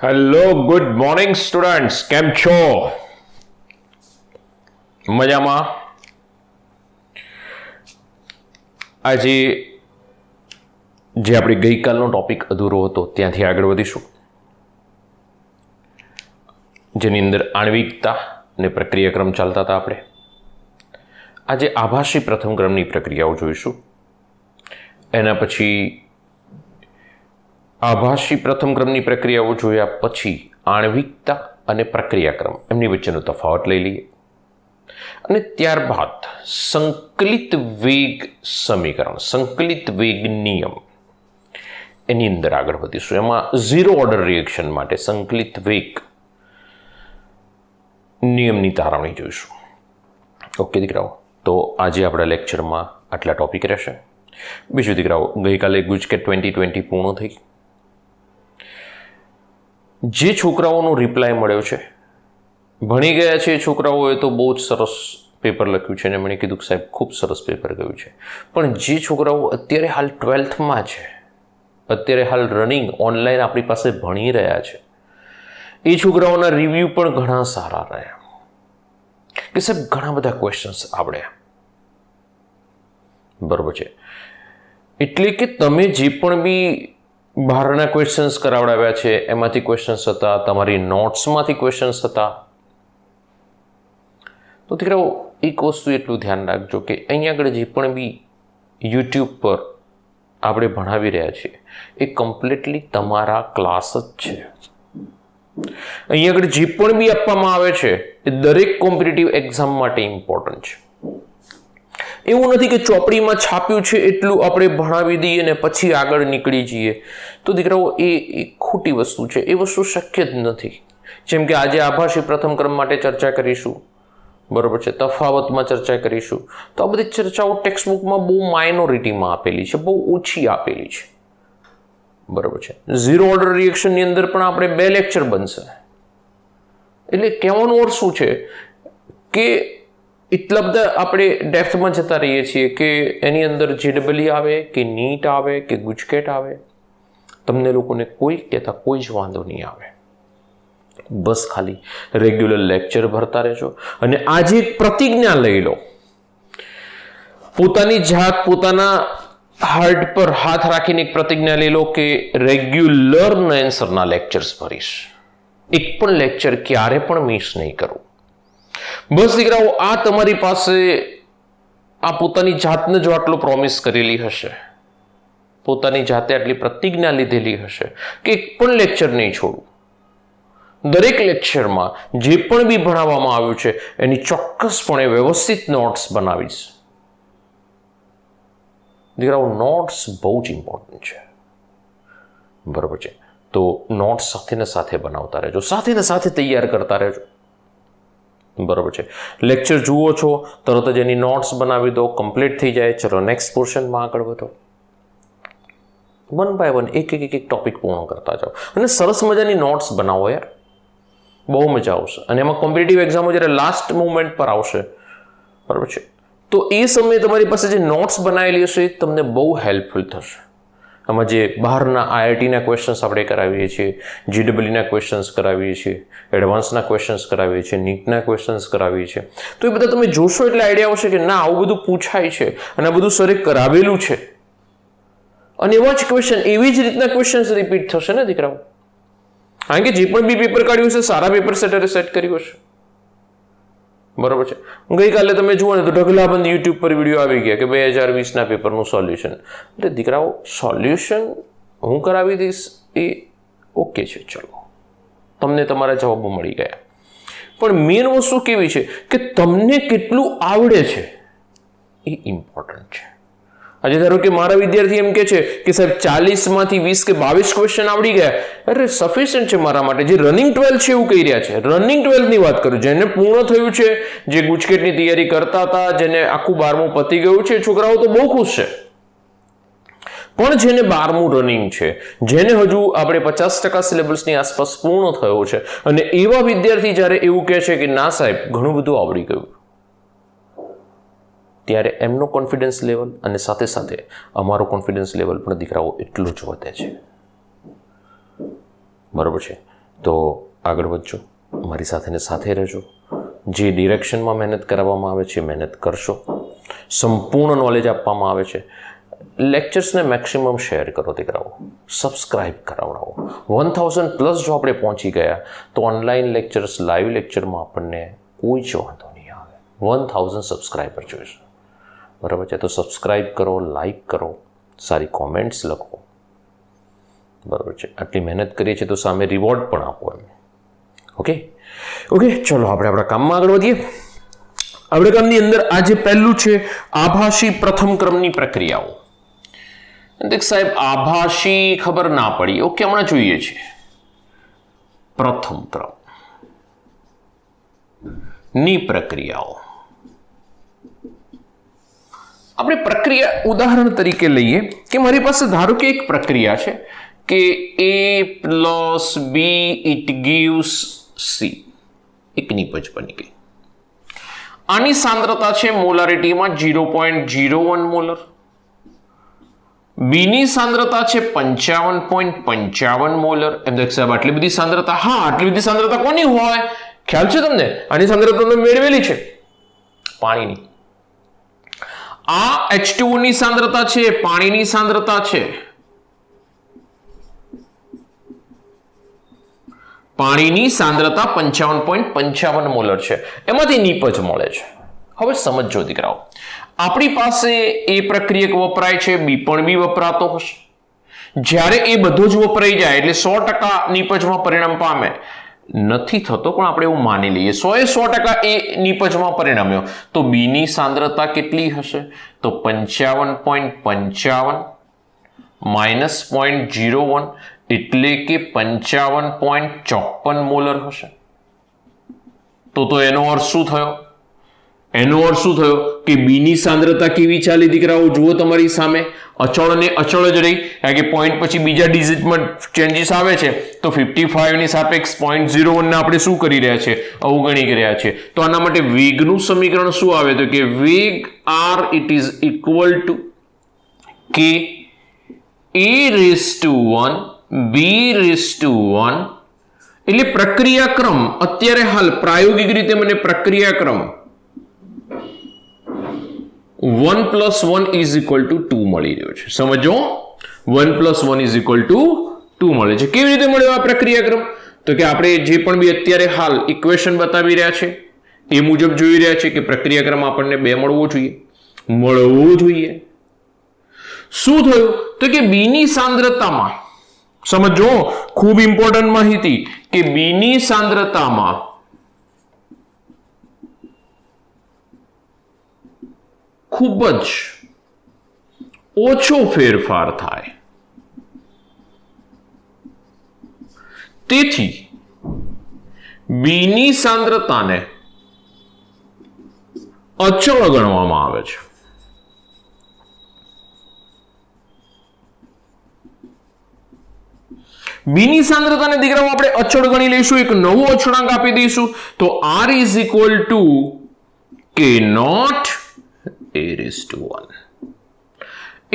Hello good morning students, કેમ છો? મજામાં? આજે જે આપણે ગઈકાલનો ટોપિક અધૂરો હતો ત્યાંથી આગળ વધીશું, જેની અંદર આણ્વિકતા અને પ્રક્રિયાક્રમ ચાલતા હતા. આપણે આજે આભાસી પ્રથમ ક્રમની પ્રક્રિયાઓ જોઈશું. એના પછી આભાસી પ્રથમ ક્રમની પ્રક્રિયાઓ જોયા પછી આણ્વિકતા અને પ્રક્રિયાક્રમ એમની વચ્ચેનો તફાવત લઈ લઈએ, અને ત્યારબાદ સંકલિત વેગ સમીકરણ, સંકલિત વેગ નિયમ એની અંદર આગળ વધીશું. એમાં ઝીરો ઓર્ડર રિએક્શન માટે સંકલિત વેગ નિયમની તારવણી જોઈશું. ઓકે દીકરાઓ, તો આજે આપણા લેક્ચરમાં આટલા ટોપિક રહેશે. બીજું દીકરાઓ, ગઈકાલે ગુજકેટ 2020 પૂર્ણ થઈ. જે છોકરાઓનો રિપ્લાય મળ્યો છે, ભણી ગયા છે એ છોકરાઓએ તો બહુ જ સરસ પેપર લખ્યું છે અને મને કીધું કે સાહેબ ખૂબ સરસ પેપર ગયું છે. પણ જે છોકરાઓ અત્યારે હાલ 12થમાં છે, અત્યારે હાલ રનિંગ ઓનલાઈન આપણી પાસે ભણી રહ્યા છે, એ છોકરાઓના રિવ્યૂ પણ ઘણા સારા રહ્યા કે સાહેબ ઘણા બધા ક્વેશ્ચન્સ આવડ્યા. બરાબર છે. એટલે કે તમે જે પણ બી બહારના ક્વેશ્ચન્સ કરાવડાવ્યા છે એમાંથી ક્વેશ્ચન્સ હતા, તમારી નોટ્સમાંથી ક્વેશ્ચન્સ હતા. તો દીકરાઓ એક વસ્તુ એટલું ધ્યાન રાખજો કે અહીંયા આગળ જે પણ બી યુટ્યુબ પર આપણે ભણાવી રહ્યા છીએ એ કમ્પ્લીટલી તમારા ક્લાસ જ છે. અહીંયા આગળ જે પણ બી આપવામાં આવે છે એ દરેક કોમ્પિટિટિવ એક્ઝામ માટે ઇમ્પોર્ટન્ટ છે. એવું નથી કે ચોપડીમાં છાપ્યું છે એટલું આપણે ભણાવી દઈએ ને પછી આગળ નીકળી જઈએ. તો દીકરાઓ એ ખોટી વસ્તુ છે, એ વસ્તુ શક્ય જ નથી. જેમ કે આજે આભાસી પ્રથમ ક્રમ માટે ચર્ચા કરીશું, બરાબર છે, તફાવતમાં ચર્ચા કરીશું. તો આ બધી ચર્ચાઓ ટેક્સ્ટબુકમાં બહુ માઇનોરિટીમાં આપેલી છે, બહુ ઓછી આપેલી છે, બરાબર છે. ઝીરો ઓર્ડર રિએક્શનની અંદર પણ આપણે 2 લેક્ચર બનશે. એટલે કહેવાનો અર્થ શું છે કે એટલા બધા આપણે ડેપ્થમાં જતા રહીએ છીએ કે એની અંદર JEE આવે કે નીટ આવે કે ગુજકેટ આવે, તમને લોકોને કોઈ કહેતા કોઈ જ વાંધો નહીં આવે. બસ ખાલી રેગ્યુલર લેક્ચર ભરતા રહેજો અને આજે એક પ્રતિજ્ઞા લઈ લો, પોતાની જાત, પોતાના હાર્ટ પર હાથ રાખીને એક પ્રતિજ્ઞા લઈ લો કે રેગ્યુલર આન્સરના લેક્ચર્સ ભરીશ, એક પણ લેક્ચર ક્યારે પણ મિસ નહીં કરું. બસ દીકરાઓ, આ તમારી પાસે આ પોતાની જાતને જો આટલો પ્રોમિસ કરેલી હશે, પોતાની જાતે આટલી પ્રતિજ્ઞા લીધેલી હશે કે એક પણ લેક્ચર નહીં છોડું, દરેક લેક્ચરમાં જે પણ બી ભણાવવામાં આવ્યું છે એની ચોક્કસપણે વ્યવસ્થિત નોટ્સ બનાવીશ. દીકરાઓ, નોટ્સ બહુ જ ઇમ્પોર્ટન્ટ છે, બરાબર છે. તો નોટ્સ સાથે ને સાથે બનાવતા રહેજો, સાથે ને સાથે તૈયાર કરતા રહેજો, બરાબર છે. લેક્ચર જુઓ છો તરત જ એની નોટ્સ બનાવી દો, કમ્પ્લીટ થઈ જાય. ચલો નેક્સ્ટ પોર્શનમાં આગળ વધો. 1 બાય 1 એક ટોપિક પૂર્ણ કરતા જાઓ અને સરસ મજાની નોટ્સ બનાવો યાર, બહુ મજા આવશે. અને એમાં કોમ્પિટિટિવ એક્ઝામો જ્યારે લાસ્ટ મુમેન્ટ પર આવશે, બરાબર છે, તો એ સમયે તમારી પાસે જે નોટ્સ બનાવેલી હશે એ તમને બહુ હેલ્પફુલ થશે. આમાં જે બહારના IITના ક્વેશ્ચન્સ આપણે કરાવીએ છીએ, JEE ક્વેશ્ચન્સ કરાવીએ છીએ, એડવાન્સના ક્વેશ્ચન્સ કરાવીએ છીએ, નીટના ક્વેશ્ચન્સ કરાવીએ છીએ, તો એ બધા તમે જોશો એટલે આઈડિયા આવશે કે ના આવું બધું પૂછાય છે અને આ બધું સરે કરાવેલું છે. અને એવા જ ક્વેશ્ચન, એવી જ રીતના ક્વેશ્ચન્સ રિપીટ થશે ને દીકરાઓ. કારણ કે જે પણ બી પેપર કાઢ્યું છે સારા પેપર સેટરે સેટ કર્યું હશે, બરાબર છે. ગઈકાલે તમે જુઓ ને તો ઢગલાબંધ યુટ્યુબ પર વિડીયો આવી ગયા કે 2020ના પેપરનું સોલ્યુશન. એટલે દીકરાઓ, સોલ્યુશન હું કરાવી દઈશ એ ઓકે છે, ચલો તમને તમારા જવાબો મળી ગયા. પણ મેઇન વસ્તુ કેવી છે કે તમને કેટલું આવડે છે એ ઇમ્પોર્ટન્ટ છે. આજે ધારો કે મારા વિદ્યાર્થી એમ કે છે કે સાહેબ 40માંથી 20 કે 22 ક્વેશ્ચન આવડી ગયા, અરે સફિશિયન્ટ છે મારા માટે. જે રનિંગ 12 છે એવું કહી રહ્યા છે, રનિંગ 12ની વાત કરું, જેને પૂર્ણ થયું છે, જે ગુજકેટની તૈયારી કરતા હતા, જેને આખું 12મું પતી ગયું છે, છોકરાઓ તો બહુ ખુશ છે. પણ જેને 12મું રનિંગ છે, જેને હજુ આપણે 50% સિલેબસની આસપાસ પૂર્ણ થયો છે, અને એવા વિદ્યાર્થી જ્યારે એવું કહે છે કે ના સાહેબ ઘણું બધું આવડી ગયું, ત્યારે એમનો કોન્ફિડન્સ લેવલ અને સાથે સાથે અમારો કોન્ફિડન્સ લેવલ પણ દીકરાઓ એટલું જ વધે છે, બરાબર છે. તો આગળ વધજો, મારી સાથે ને સાથે રહેજો. જે ડિરેક્શનમાં મહેનત કરાવવામાં આવે છે મહેનત કરશો. સંપૂર્ણ નોલેજ આપવામાં આવે છે. લેક્ચર્સને મેક્સિમમ શેર કરો દીકરાઓ, સબસ્ક્રાઇબ કરાવડાવો. 1000+ જો આપણે પહોંચી ગયા તો ઓનલાઈન લેક્ચર્સ, લાઈવ લેક્ચરમાં આપણને કોઈ જ વાંધો નહીં આવે. 1000 સબસ્ક્રાઈબર જોઈશે, બરાબર છે? તો સબસ્ક્રાઇબ કરો, લાઈક કરો, સારી કોમેન્ટ્સ લખો, બરાબર છે? આટલી મહેનત કરીએ છીએ તો સામે રિવોર્ડ પણ આપો એમ. ઓકે, ચલો આપણે આપણા કામમાં આગળ વધીએ. આપણા કામની અંદર આજે પહેલું છે આભાસી પ્રથમ ક્રમની પ્રક્રિયાઓ. દેખ સાહેબ, આભાસી ખબર ના પડી. ઓકે, હમણાં જોઈએ છે પ્રથમ ક્રમ ની પ્રક્રિયાઓ. આપણે પ્રક્રિયા ઉદાહરણ તરીકે લઈએ કે મારી પાસે ધારો કે એક પ્રક્રિયા છે કે A + B it gives C, એક નિપજ બની ગઈ. આની સાંદ્રતા છે મોલારિટીમાં 0.01 મોલર. બીની સાંદ્રતા છે 55.55 મોલર. એમ દેખ સાહેબ, આટલી બધી સાંદ્રતા. હા, આટલી બધી સાંદ્રતા કોની હોય ખ્યાલ છે તમને? આની સાંદ્રતા તમે મેળવેલી છે, પાણીની. આ H2O ની સાંદ્રતા છે, પાણીની સાંદ્રતા છે. પાણીની સાંદ્રતા 55.55 મોલર છે. એમાંથી નિપજ મળે છે. હવે સમજો દીકરાઓ, આપણી પાસે એ પ્રક્રિયક વપરાય છે, બી પણ બી વપરાતો હશે. જ્યારે એ બધું જ વપરાઈ જાય એટલે 100% નિપજમાં પરિણામ પામે નથી થતો, પણ આપણે એવું માની લઈએ 100% એ નિપજમાં પરિણમ્યો. તો બીની સાંદ્રતા કેટલી હશે? તો 55.55 માઇનસ 0.01 એટલે કે 55.54 મોલર હશે. તો એનો અર્થ શું થયો? એનો અર્થ શું થયો કે બીની સાંદ્રતા કેવી ચાલી દીકરાઓ? જુઓ તમારી સામે, અચળ ને અચળ જ રહી, કારણ કે પોઈન્ટ પછી બીજા ડિજિટમાં ચેન્જીસ આવે છે. તો 55 ની સાપેક્ષ 0.01 ને આપણે શું કરી રહ્યા છે? અવગણી રહ્યા છે. તો આના માટે વેગનું સમીકરણ શું આવે? તો કે વેગ R it is equal two કે A⁻1 B⁻1. એટલે પ્રક્રિયાક્રમ અત્યારે હાલ પ્રાયોગિક રીતે મને પ્રક્રિયાક્રમ 1 + 1 = 2 મળી રહ્યો છે. સમજો, 1 + 1 = 2 મળે છે. કેવી રીતે મળ્યો આ પ્રક્રિયાક્રમ? તો કે આપણે જે પણ બી અત્યારે હાલ ઇક્વેશન બતાવી રહ્યા છે એ મુજબ જોઈ રહ્યા છે કે પ્રક્રિયાક્રમ આપણને 2 મળવો જોઈએ. શું થયું? તો કે બીની સાંદ્રતામાં, સમજો, ખૂબ ઇમ્પોર્ટન્ટ માહિતી, કે બીની સાંદ્રતામાં ખૂબ જ ઓછો ફેરફાર થાય. તેથી બીની સાંદ્રતાને અચળ ગણવામાં આવે છે. બીની સાંદ્રતાને દીકરાઓ આપણે અચળ ગણી લઈશું, એક નવો અચળાંક આપી દઈશું. તો R = K0 A⁻1,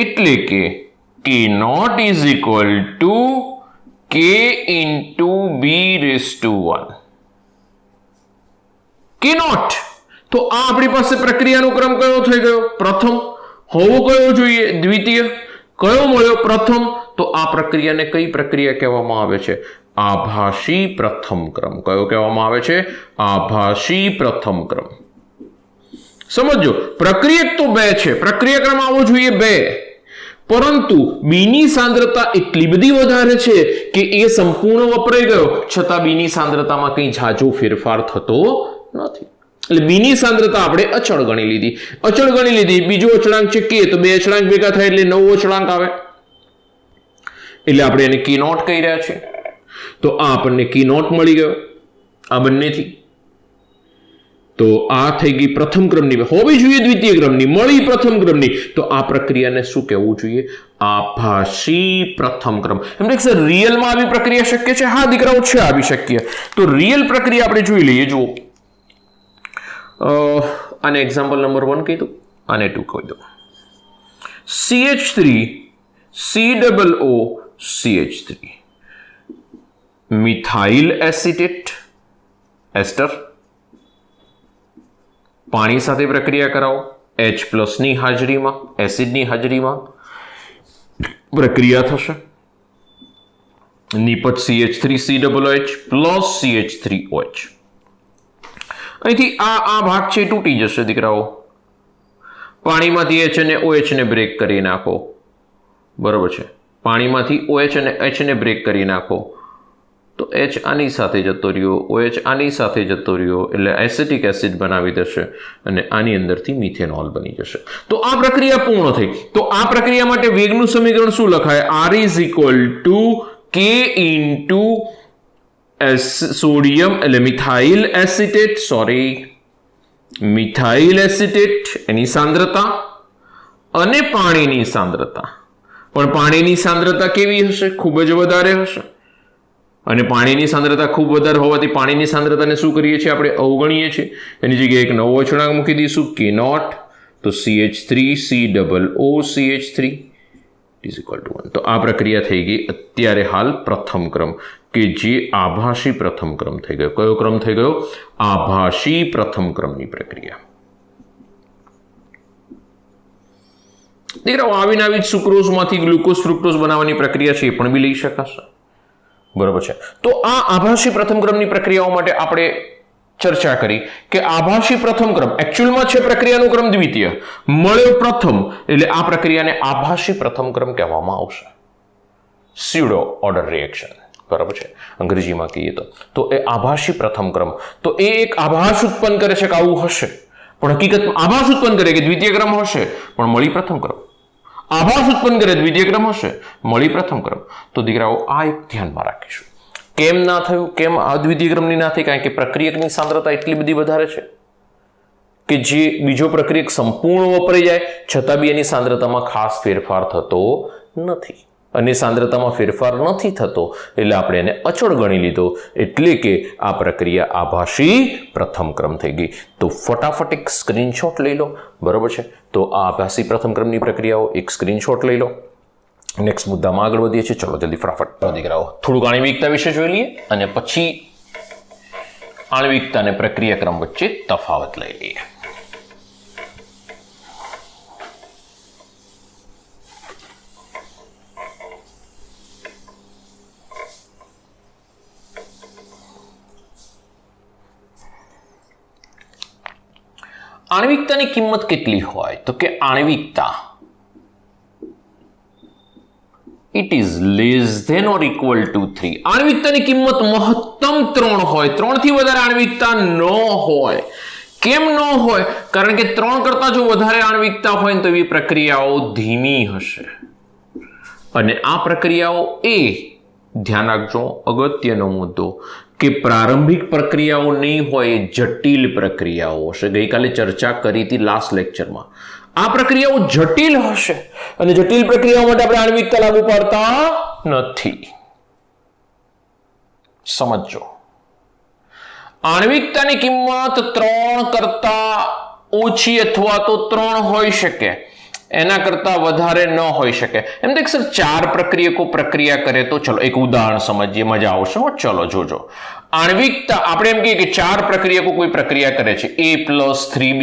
એટલે કે K0 = K × B⁻1. K0. તો આ આપણી પાસે પ્રક્રિયાનો ક્રમ કયો થઈ ગયો? પ્રથમ. હોવો કયો જોઈએ? દ્વિતીય. કયો મળ્યો? પ્રથમ. તો આ પ્રક્રિયાને કઈ પ્રક્રિયા કહેવામાં આવે છે? આભાસી પ્રથમ ક્રમ. કયો કહેવામાં આવે છે? આભાસી પ્રથમ ક્રમ. સમજો, પ્રક્રિયક તો 2 છે, પ્રક્રિયાક્રમ આવો જોઈએ 2, પરંતુ બીની સાંદ્રતા એટલી બધી વધારે છે કે એ સંપૂર્ણ વપરાઈ ગયો, છતાં બીની સાંદ્રતામાં કંઈ ઝાઝો ફેરફાર થતો નથી. એટલે બીની સાંદ્રતા આપણે અચળ ગણી લીધી. બીજો અચળાંક છે કે, તો 2 અચળાંક ભેગા થાય એટલે નવો અચળાંક આવે, એટલે આપણે એને K0 કહી રહ્યા છીએ. તો આ આપણને K0 મળી ગયો આ બંનેથી. તો આ થઈ ગઈ પ્રથમ ક્રમની. હોવી જોઈએ દ્વિતીય ક્રમની, મળી પ્રથમ ક્રમની. તો આ પ્રક્રિયાને શું કહેવું જોઈએ? આભાસી પ્રથમ ક્રમ. એમ કે સર રિયલમાં આવી પ્રક્રિયા શક્ય છે? હા દીકરાઓ, છે, આવી શક્ય. તો રિયલ પ્રક્રિયા આપણે જોઈ લઈએ. જુઓ, આને એક્ઝામ્પલ નંબર 1 કહી દો, આને 2 કહી દો. CH3 COO CH3 methyl acetate એસ્ટર, પાણી સાથે પ્રક્રિયા કરાવો, H+ ની હાજરીમાં, એસિડની હાજરીમાં પ્રક્રિયા થશે, નિપજ CH3COOH પ્લસ CH3OH. અહીંથી આ ભાગ છે તૂટી જશે દીકરાઓ. પાણીમાંથી H અને OH ને બ્રેક કરી નાખો, બરોબર છે. પાણીમાંથી OH અને H ને બ્રેક કરી નાખો તો H આની સાથે જતો રહ્યો, OH આની સાથે જતો રહ્યો, એટલે એસિટિક એસિડ બનાવી દેશે અને આની અંદરથી મિથેનોલ બની જશે. તો આ પ્રક્રિયા પૂર્ણ થઈ. તો આ પ્રક્રિયા માટે વેગનું સમીકરણ શું લખાય? R = K * સોડિયમ એટલે મિથાઇલ એસિટેટ એની સાંદ્રતા અને પાણીની સાંદ્રતા. પણ પાણીની સાંદ્રતા કેવી હશે? ખૂબ જ વધારે હશે. અને પાણીની સાંદ્રતા ખૂબ વધારે હોવાથી પાણીની સાંદ્રતાને શું કરીએ છીએ આપણે? અવગણીએ છીએ. એની જગ્યાએ એક નવો અચળાંક મૂકી દઈશું K0. તો CH3COOCH3 = 1. તો આ પ્રક્રિયા થઈ ગઈ અત્યારે હાલ પ્રથમ ક્રમ, કે જે આભાસી પ્રથમ ક્રમ થઈ ગયો. કયો ક્રમ થઈ ગયો? આભાસી પ્રથમ ક્રમની પ્રક્રિયા. દીકરાઓ આવીને આવી સુક્રોઝમાંથી ગ્લુકોઝ ફ્રુક્ટોઝ બનાવવાની પ્રક્રિયા છે, એ પણ બી લઈ શકાશે, બરોબર છે. તો આ આભાસી પ્રથમ ક્રમની પ્રક્રિયાઓ માટે આપણે ચર્ચા કરી કે આભાસી પ્રથમ ક્રમ એકચ્યુઅલમાં છે પ્રક્રિયાનો ક્રમ દ્વિતીય, મળ્યો પ્રથમ, એટલે આ પ્રક્રિયાને આભાસી પ્રથમ ક્રમ કહેવામાં આવશે. સ્યુડો ઓર્ડર રિએક્શન, બરાબર છે, અંગ્રેજીમાં કહીએ તો એ આભાસી પ્રથમ ક્રમ. તો એ એક આભાસ ઉત્પન્ન કરે છે કે આવું હશે, પણ હકીકતમાં આભાસ ઉત્પન્ન કરે કે દ્વિતીય ક્રમ હશે પણ મળી પ્રથમ ક્રમ. આભાસ ઉત્પન્ન કરે દ્વિતીય ક્રમ હશે, મળી પ્રથમ ક્રમ. તો દીકરાઓ આ એક ધ્યાનમાં રાખીશું. કેમ ના થયું? કેમ આ દ્વિતીય ક્રમની ના થઈ? કારણ કે પ્રક્રિયકની સાંદ્રતા એટલી બધી વધારે છે કે જે બીજો પ્રક્રિયક સંપૂર્ણ વપરાઈ જાય છતાં બી એની સાંદ્રતામાં ખાસ ફેરફાર થતો નથી. અને સાંદ્રતામાં ફેરફાર નથી થતો એટલે આપણે એને અચળ ગણી લીધો, એટલે કે આ પ્રક્રિયા આભાસી પ્રથમ ક્રમ થઈ ગઈ. તો ફટાફટ એક સ્ક્રીનશોટ લઈ લો, બરોબર છે. તો આ આભાસી પ્રથમ ક્રમની પ્રક્રિયાઓ એક સ્ક્રીનશોટ લઈ લો. નેક્સ્ટ મુદ્દામાં આગળ વધીએ છીએ. ચલો જલ્દી ફટાફટ દીકરાઓ થોડુંક આણ્વિકતા વિશે જોઈ લઈએ અને પછી આણ્વિકતા અને પ્રક્રિયા ક્રમ વચ્ચે તફાવત લઈ લઈએ. આણ્વિકતાની કિંમત કેટલી હોય? તો કે આણ્વિકતા it is less than or equal to 3. આણ્વિકતાની કિંમત મહત્તમ 3 હોય, 3 થી વધારે આણ્વિકતા ન હોય. કેમ ન હોય? કારણ કે 3 કરતા જો વધારે આણ્વિકતા હોય તો એવી પ્રક્રિયાઓ ધીમી હશે અને આ પ્રક્રિયાઓ ધ્યાન રાખજો, અગત્યનો મુદ્દો, કે પ્રારંભિક પ્રક્રિયાઓ નહીં હોય, જટિલ પ્રક્રિયાઓ હશે. ગઈકાલે ચર્ચા કરી હતી લાસ્ટ લેક્ચરમાં. આ પ્રક્રિયાઓ જટિલ હશે અને જટિલ પ્રક્રિયાઓ માટે આપણે આણ્વિકતા લાગુ પાડતા નથી. સમજો, આણ્વિકતાની કિંમત 3 કરતા ઓછી અથવા તો 3 હોઈ શકે, એના કરતા વધારે ન હોઈ શકે. એમ તો સર 4 પ્રક્રિયકો પ્રક્રિયા કરે તો ચલો એક ઉદાહરણ સમજીએ, મજા આવશે. ચલો જોજો. આણ્વિકતા આપણે એમ કહીએ કે 4 પ્રક્રિયકો કોઈ પ્રક્રિયા કરે છે, A + 3B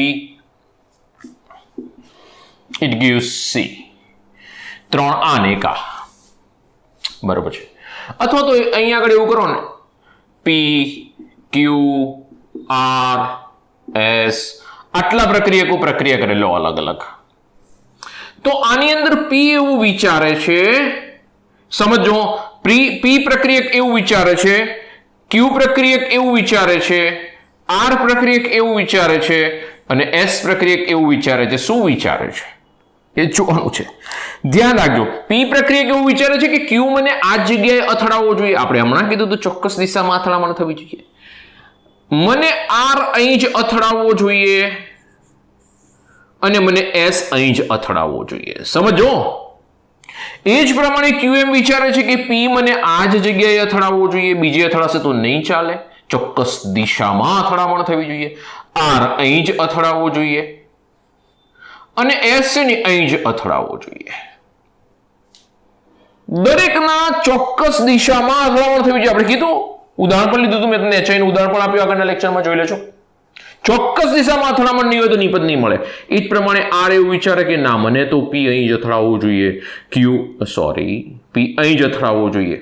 it gives C. 3 આ ને 1 આ, બરોબર છે. અથવા તો અહીંયા આગળ એવું કરો ને, P Q R S આટલા પ્રક્રિયકો પ્રક્રિયા કરે લો અલગ અલગ. તો આની અંદર P એવું વિચારે છે, સમજો, P પ્રક્રિયક એવું વિચારે છે, Q પ્રક્રિયક એવું વિચારે છે, R પ્રક્રિયક એવું વિચારે છે અને S પ્રક્રિયક એવું વિચારે છે. શું વિચારે છે એ જોવાનું છે. ધ્યાન રાખજો, P પ્રક્રિયક એવું વિચારે છે કે Q મને આ જગ્યાએ અથડાવવો જોઈએ. આપણે હમણાં કીધું તો ચોક્કસ દિશામાં અથડામણ થવી જોઈએ. મને R અહીં જ અથડાવવો જોઈએ અને મને S અહીં જ અથડાવવો જોઈએ. સમજો. એ જ પ્રમાણે Q એમ વિચારે છે કે P મને આ જ જગ્યાએ અથડાવવો જોઈએ, બીજે અથડાશે તો નહીં ચાલે, ચોક્કસ દિશામાં અથડામણ થવી જોઈએ. R અહીં જ અથડાવવો જોઈએ અને S ને અહીં જ અથડાવવો જોઈએ. દરેકના ચોક્કસ દિશામાં અથડામણ થયું છે. આપણે કીધું, ઉદાહરણ પણ લીધું હતું મેં તમને HI નું ઉદાહરણ પણ આપ્યું આગળના લેક્ચરમાં, જોઈ લેજો. ચોક્કસ દિશામાં અથડામણ નહીં હોય તો નિપજ નહીં મળે. એ જ પ્રમાણે R એવું વિચારે કે ના, મને તો P અહીં જ અથડાવવું જોઈએ, P અહીં જ અથડાવવો જોઈએ,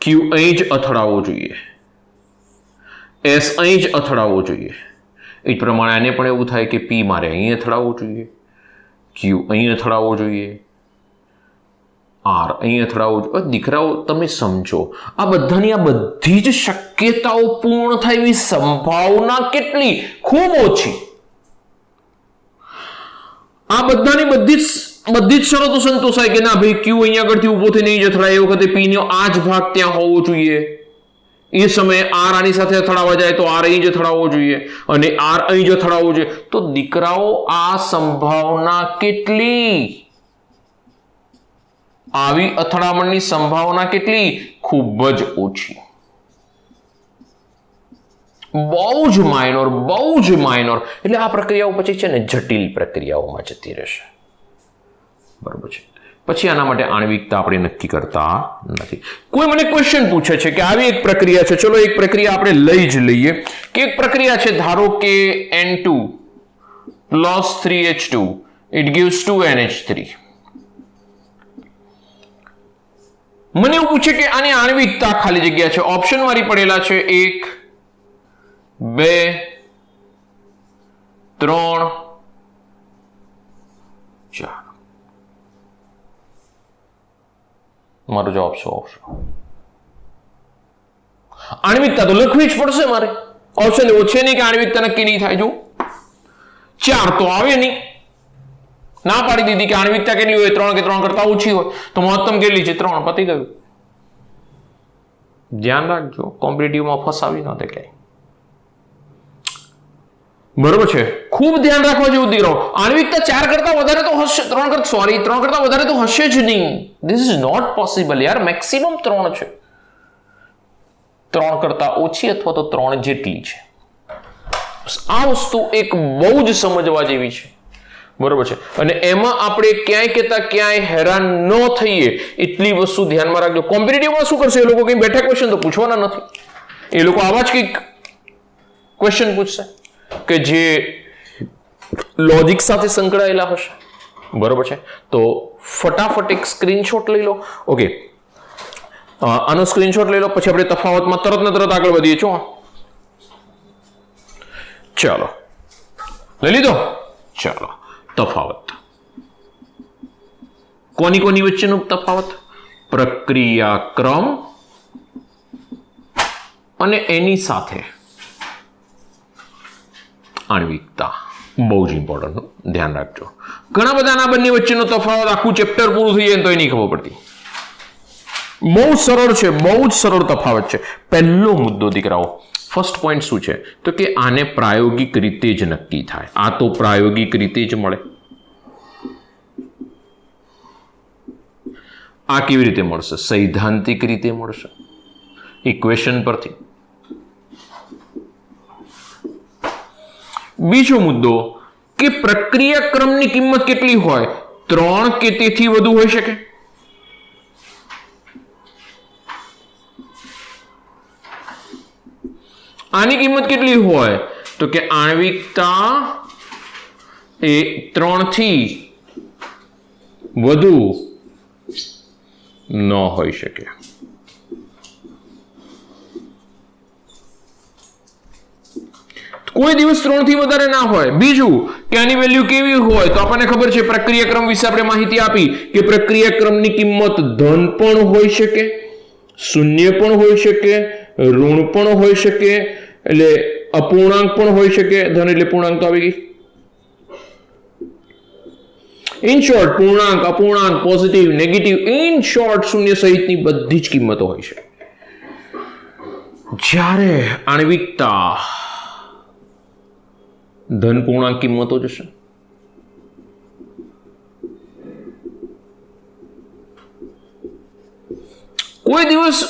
Q અહીં જ અથડાવવો જોઈએ, S અહીં જ અથડાવવો જોઈએ. એ જ પ્રમાણે આને પણ એવું થાય કે P મારે અહીં અથડાવવું જોઈએ, Q અહીં અથડાવવો જોઈએ, R અહીં અથડાવવું જોઈએ. દીકરાઓ તમે સમજો, આ બધી જ શક્યતાઓ પૂર્ણ થાય એવી સંભાવના કેટલી? ખૂબ ઓછી. આ બધી જ શરતો સંતોષાય કે ના ભાઈ Q અહીં આગળથી ઊભો થઈને નહીં જ અથડાય, એ વખતે P નો આ જ ભાગ ત્યાં હોવો જોઈએ. એ સમયે R આની સાથે અથડાવા જાય તો R અહીં જ અથડાવવો જોઈએ અને R અહીં જ અથડાવવો જોઈએ. તો દીકરાઓ આ સંભાવના કેટલી? આવી અથડામણની સંભાવના કેટલી? ખૂબ જ ઓછી. બહુ જ માઇનોર. એટલે આ પ્રક્રિયાઓ પછી છે ને જટિલ પ્રક્રિયાઓમાં જતી રહેશે. બરોબર છે. પછી આના માટે આણ્વિકતા આપણે નક્કી કરતા નથી. કોઈ મને ક્વેશ્ચન પૂછે છે કે આવી એક પ્રક્રિયા છે, ચલો એક પ્રક્રિયા આપણે લઈ જ લઈએ કે એક પ્રક્રિયા છે, ધારો કે N2 plus 3H2 it gives 2NH3. મને એવું પૂછે કે આની આણ્વિકતા ખાલી જગ્યા છે, ઓપ્શન મારી પડેલા છે 1 2 3 4. મારો જવાબ શું આવશે? આણ્વિકતા તો લખવી જ પડશે મારે. ઓપ્શન એવો છે નહીં કે આણ્વિકતા નક્કી નહીં થાય. જો 4 તો આવે નહીં. ના પાડી દીધી કે આણ્વિકતા કેટલી હોય? 3 કે 3 કરતા ઓછી હોય. તો મહત્તમ કેટલી છે? 3. પતી ગયું. ધ્યાન રાખજો, કોમ્પિટિટિવમાં ફસાવી ન દે ક્યાંય. બરોબર છે. ખૂબ ધ્યાન રાખવા જેવું દીકરાઓ. આણ્વિકતા 4 કરતા વધારે તો હશે, 3 કરતા વધારે તો હશે જ નહીં. ધીસ ઇઝ નોટ પોસિબલ યાર. મેક્સિમમ 3 છે. 3 કરતા ઓછી અથવા તો 3 જેટલી છે. આ વસ્તુ એક બહુ જ સમજવા જેવી છે. બરોબર છે. અને એમાં આપણે ક્યાંય હેરાન ન થઈએ એટલી વસ્તુ ધ્યાનમાં રાખજો. કોમ્પિટિટિવમાં શું કરશે? એ લોકો કંઈ બેઠા ક્વેશ્ચન તો પૂછવાના નથી. એ લોકો આવા જ કંઈક ક્વેશ્ચન પૂછશે કે જે લોજિક સાથે સંકળાયેલા હશે. બરોબર છે. તો ફટાફટ એક સ્ક્રીનશોટ લઈ લો. ઓકે, આનો સ્ક્રીનશોટ લઈ લો, પછી આપણે તફાવતમાં તરત આગળ વધીએ. ચાલો લઈ લીધો. ચાલો, તફાવત. કોની વચ્ચેનો તફાવત? પ્રક્રિયા ક્રમ અને એની સાથે આણ્વિકતા. બહુ જ ઇમ્પોર્ટન્ટ, ધ્યાન રાખજો. ઘણા બધાના બંને વચ્ચેનો તફાવત આખું ચેપ્ટર પૂરું થઈ જાય તો નહીં ખબર પડતી. બહુ સરળ છે, બહુ જ સરળ તફાવત છે. પહેલો મુદ્દો દીકરાઓ, ફર્સ્ટ પોઈન્ટ શું છે? તો કે આને પ્રાયોગિક રીતે જ નક્કી થાય. આ તો પ્રાયોગિક રીતે જ મળે. આ કેવી રીતે મળશે? સૈદ્ધાંતિક રીતે મળશે, ઇક્વેશન પરથી. બીજો મુદ્દો કે પ્રક્રિયા ક્રમની કિંમત કેટલી હોય? 3 કે તેથી વધુ હોઈ શકે. આની કિંમત કેટલી હોય? તો કે આણ્વિકતા એ 3 થી વધુ ન હોઈ શકે. કોઈ દિવસ 3 થી વધારે ના હોય. બીજું કે આની વેલ્યુ કેવી હોય? તો આપણને ખબર છે, પ્રક્રિયાક્રમ વિશે આપણે માહિતી આપી કે પ્રક્રિયાક્રમની કિંમત ધન પણ હોઈ શકે, શૂન્ય પણ હોઈ શકે, ઋણ પણ હોઈ શકે, એટલે અપૂર્ણાંક પણ હોઈ શકે. ધન એટલે પૂર્ણાંક તો આવી ગઈ. ઇન શોર્ટ, પૂર્ણાંક, અપૂર્ણાંક, પોઝિટિવ, નેગેટિવ, ઇન શોર્ટ શૂન્ય સહિતની બધી જ કિંમતો હોય છે. જ્યારે આણ્વિકતા ધન પૂર્ણાંક કિંમતો જ હશે. કોઈ દિવસ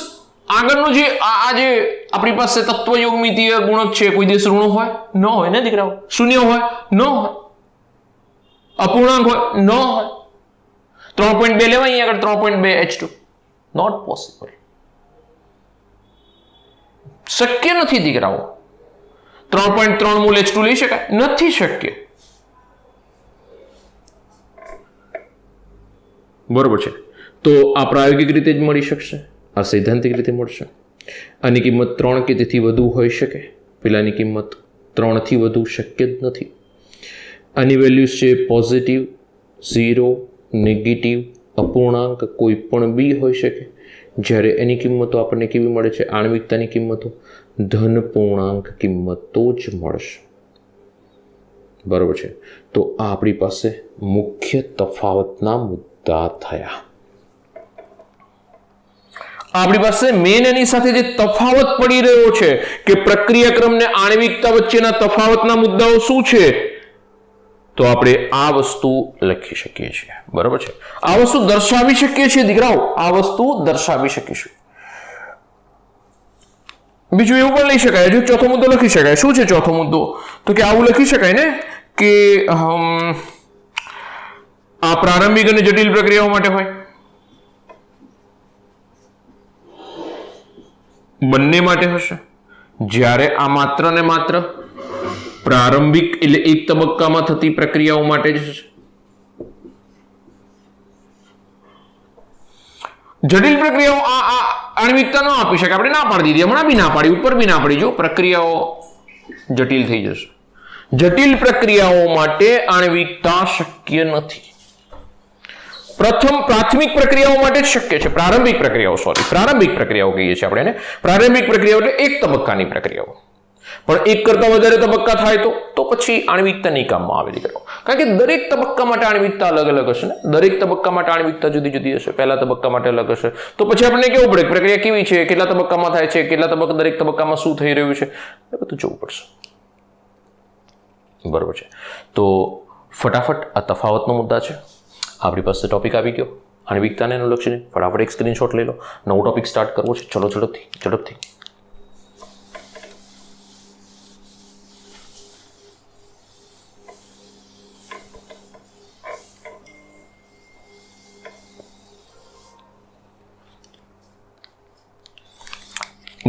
આગળનો જે આ જે આપણી પાસે તત્વયોગમિતીય ગુણક છે, કોઈ દિવસ ઋણ હોય? ન હોય ને દીકરાઓ. શૂન્ય હોય? ન હોય. અપૂર્ણાંક હોય? ન હોય. 3.2 લેવાય અહીંયા આગળ 3.2 H2 નોટ પોસિબલ, શક્ય નથી દીકરાઓ. 3.3 મોલ H2 લઈ શકાય? નથી શક્ય. બરોબર છે. તો આ પ્રાયોગિક રીતે જ મળી શકશે, આ સૈદ્ધાંતિક રીતે મળશે. આની કિંમત 3 કે તેથી વધુ હોઈ શકે, પેલાની કિંમત 3 થી વધુ શક્ય જ નથી. આની વેલ્યુઝ છે પોઝિટિવ, 0, નેગેટિવ, અપૂર્ણાંક, કોઈ પણ બી હોઈ શકે. જ્યારે એની કિંમતો આપણને કેવી મળે છે? આણ્વિકતાની કિંમતો ધન પૂર્ણાંક કિંમતો જ મળશે. બરોબર છે. તો આ આપણી પાસે મુખ્ય તફાવતના મુદ્દા થયા. આપણી પાસે મેન એની સાથે જે તફાવત પડી રહ્યો છે કે પ્રક્રિયાક્રમ ને આણ્વિકતા વચ્ચેના તફાવતના મુદ્દાઓ શું છે, તો આપણે આ વસ્તુ લખી શકીએ છીએ. બરાબર છે. આ વસ્તુ દર્શાવી શકીએ છીએ દીકરાઓ, આ વસ્તુ દર્શાવી શકીશું. બીજું એવું પણ લઈ શકાય, જો ચોથો મુદ્દો લખી શકાય. શું છે ચોથો મુદ્દો? તો કે આવું લખી શકાય ને કે આ પ્રારંભિક અને જટિલ પ્રક્રિયાઓ માટે હોય, બંને માટે હશે. જ્યારે આ માત્ર ને માત્ર પ્રારંભિક એટલે એક તબક્કામાં થતી પ્રક્રિયાઓ માટે જ હશે. જટિલ પ્રક્રિયાઓ આ આણ્વિકતા ન આપી શકે, આપણે ના પાડી દીધી, હમણાં બી ના પાડી, ઉપર બી ના પાડી. જો પ્રક્રિયાઓ જટિલ થઈ જશે. જટિલ પ્રક્રિયાઓ માટે આણ્વિકતા શક્ય નથી. પ્રાથમિક પ્રક્રિયાઓ માટે જ શક્ય છે. પ્રારંભિક પ્રક્રિયાઓ કહીએ છીએ આપણે એને. પ્રારંભિક પ્રક્રિયાઓ એટલે એક તબક્કાની પ્રક્રિયાઓ. પણ એક કરતા વધારે તબક્કા થાય તો પછી આણ્વિકતા નહીં કામમાં આવે દીકરાઓ. કારણ કે દરેક તબક્કા માટે આણ્વિકતા અલગ અલગ હશે ને, દરેક તબક્કા માટે આણ્વિકતા જુદી જુદી હશે. પહેલા તબક્કા માટે અલગ હશે, તો પછી આપણને કેવું પડે પ્રક્રિયા કેવી છે, કેટલા તબક્કામાં થાય છે, દરેક તબક્કામાં શું થઈ રહ્યું છે, એ બધું જોવું પડશે. બરોબર છે. તો ફટાફટ આ તફાવતનો મુદ્દા છે. આપણી પાસે ટોપિક આવી ગયો આણ્વિકતાને અનુલક્ષીને. ફટાફટ એક સ્ક્રીનશોટ લઈ લો. નવો ટોપિક સ્ટાર્ટ કરવો છે. ચલો ઝડપથી.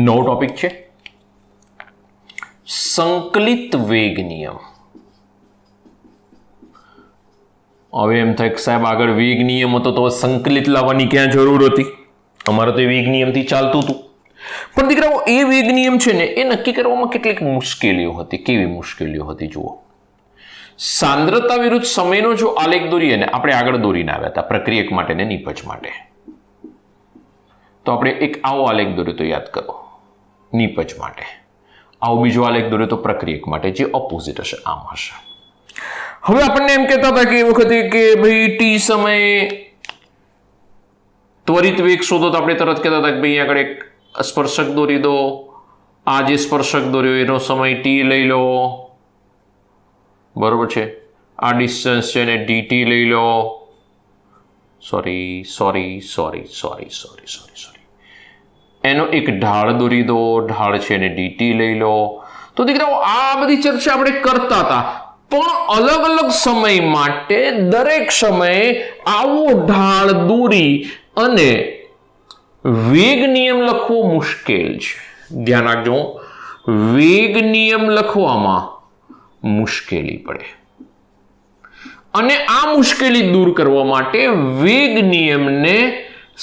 નવો ટોપિક છે સંકલિત વેગ નિયમ. હવે એમ થાય કે સાહેબ આગળ વેગ નિયમ હતો તો સંકલિત લાવવાની ક્યાં જરૂર હતી? અમારે તો એ વેગ નિયમથી ચાલતું હતું. પણ દીકરાઓ એ વેગ નિયમ છે ને એ નક્કી કરવામાં કેટલીક મુશ્કેલીઓ હતી. કેવી મુશ્કેલીઓ હતી જુઓ. સાંદ્રતા વિરુદ્ધ સમયનો જો આલેખ દોરીએ ને, આપણે આગળ દોરીને આવ્યા હતા પ્રક્રિયક માટે ને નિપજ માટે, તો આપણે એક આવો આલેખ દોર્યો તો યાદ કરો નિપજ માટે, આવો બીજો આલેખ દોર્યો તો પ્રક્રિયક માટે, જે ઓપોઝિટ હશે આમ હશે. હવે આપણને એમ કહેતા હતા કે એ વખતે કે ભાઈ ટી સમયે ત્વરિત વેગ શોધો, તો આપણે તરત કહેતા હતા કે ભાઈ આગળ એક સ્પર્શક દોરી દો, આ જે સ્પર્શક દોર્યો એનો સમય ટી લઈ લો. બરોબર છે. આ ડિસ્ટન્સ છે ને ડીટી લઈ લો. સોરી. એનો એક ઢાળ દોરી દો, ઢાળ છે ને ડીટી લઈ લો. તો દીકરાઓ આ બધી ચર્ચા આપણે કરતા હતા, પણ અલગ અલગ સમય માટે દરેક સમયે આવો ઢાળ દોરી અને વેગ નિયમ લખવો મુશ્કેલ છે. ધ્યાન રાખજો, વેગ નિયમ લખવામાં મુશ્કેલી પડે. અને આ મુશ્કેલી દૂર કરવા માટે વેગ નિયમને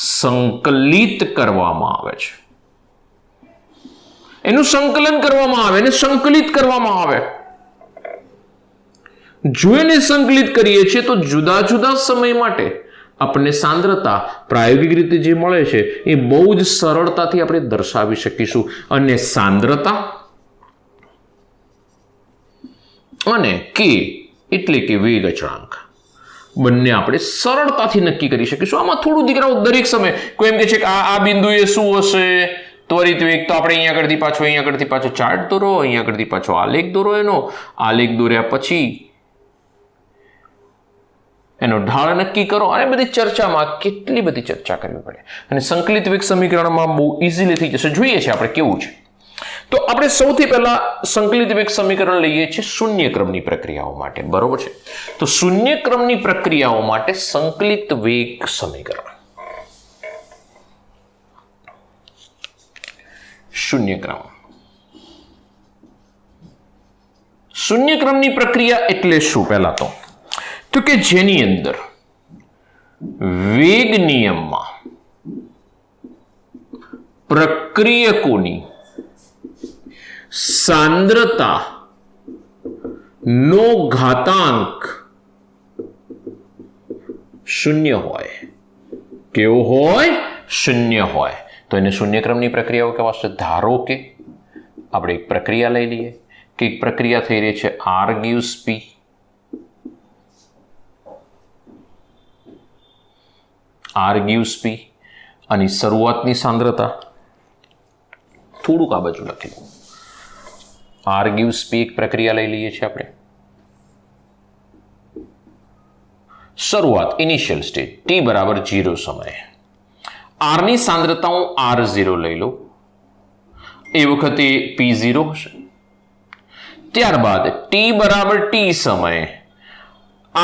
સંકલિત કરવામાં આવે છે. એનું સંકલન કરવામાં આવે, એને સંકલિત કરવામાં આવે. જો એને સંકલિત કરીએ છીએ તો જુદા જુદા સમય માટે આપણને સાંદ્રતા પ્રાયોગિક રીતે જે મળે છે એ બહુ જ સરળતાથી આપણે દર્શાવી શકીશું. અને સાંદ્રતા અને કે એટલે કે વેગ અચળાંક બંને આપણે સરળતાથી નક્કી કરી શકીશું. આમાં થોડું દીકરાઓ દરેક સમય કોઈ એમ કે છે કે આ બિંદુએ શું હશે ત્વરિત વેગ, તો આપણે અહીંયા આગળથી પાછો ચાર્ટ દોરો, અહીંયા આગળથી પાછો આલેખ દોરો. એનો આલેખ દોર્યા પછી એનો ઢાળ નક્કી કરો. અને બધી ચર્ચામાં કેટલી બધી ચર્ચા કરવી પડે. અને સંકલિત વેગ સમીકરણમાં બહુ ઇઝીલી થઈ જશે. જોઈએ છે આપણે કેવું છે. તો આપણે સૌથી પહેલા સંકલિત વેગ સમીકરણ લઈએ છીએ શૂન્ય ક્રમની પ્રક્રિયાઓ માટે, બરોબર છે? તો શૂન્ય ક્રમની પ્રક્રિયાઓ માટે સંકલિત વેગ સમીકરણ, શૂન્ય ક્રમ. શૂન્ય ક્રમની પ્રક્રિયા એટલે શું? પહેલા તો કે જેની અંદર વેગ નિયમમાં પ્રક્રિયકોની सांद्रता નો ઘાતાંક શૂન્ય હોય. કેવો હોય? શૂન્ય હોય. તો એને શૂન્ય ક્રમની પ્રક્રિયાઓ કહેવાશે. ધારો કે આપણે એક પ્રક્રિયા લઈ લઈએ કે એક પ્રક્રિયા થઈ રહી છે R gives P, R gives P અને શરૂઆતની સાંદ્રતા થોડુંક આ બાજુ લખી લો. R gives P એક પ્રક્રિયા લઈ લઈએ છીએ આપણે. શરૂઆત ઇનિશિયલ સ્ટેજ t બરાબર 0 સમયે R ની સાંદ્રતા હું R0 લઈ લઉં, એ વખતે P0 હશે. ત્યારબાદ t બરાબર t સમયે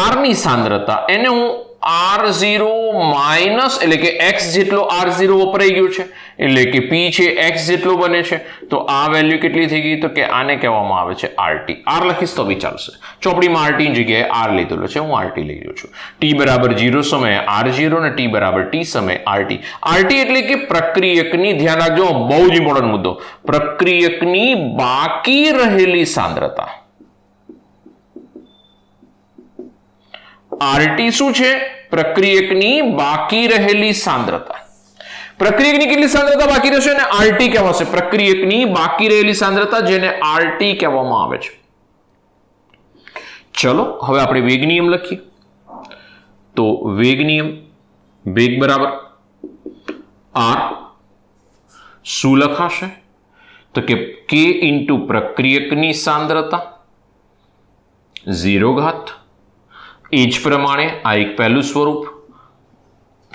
R ની સાંદ્રતા એને હું R0 માઇનસ એટલે કે x જેટલો R0 વપરાઈ ગયો છે એટલે કે P છે x જેટલો બને છે. તો આ વેલ્યુ કેટલી થઈ ગઈ? તો કે આને કહેવામાં આવે છે RT. R લખીશ તો બી ચાલશે. ચોપડીમાં RT ની જગ્યાએ R લીધેલો છે, હું RT લઈ રહ્યો છું. t બરાબર 0 સમયે R0 અને t બરાબર t સમયે RT. RT એટલે કે પ્રક્રિયકની, ધ્યાન રાખજો બહુ જ ઇમ્પોર્ટન્ટ મુદ્દો, પ્રક્રિયકની બાકી રહેલી સાંદ્રતા. RT શું છે? પ્રક્રિયકની બાકી રહેલી સાંદ્રતા. પ્રક્રિયકની કેટલી સાંદ્રતા બાકી રહેશે ને RT કહેવાશે. પ્રક્રિયકની બાકી રહેલી સાંદ્રતા જેને RT કહેવામાં આવે છે. ચલો હવે આપણે વેગ નિયમ લખીએ. તો વેગ નિયમ, વેગ બરાબર R શું લખાશે? તો કે K ઇન્ટુ પ્રક્રિયકની સાંદ્રતા 0 ઘાત. એ જ પ્રમાણે આ એક પહેલું સ્વરૂપ,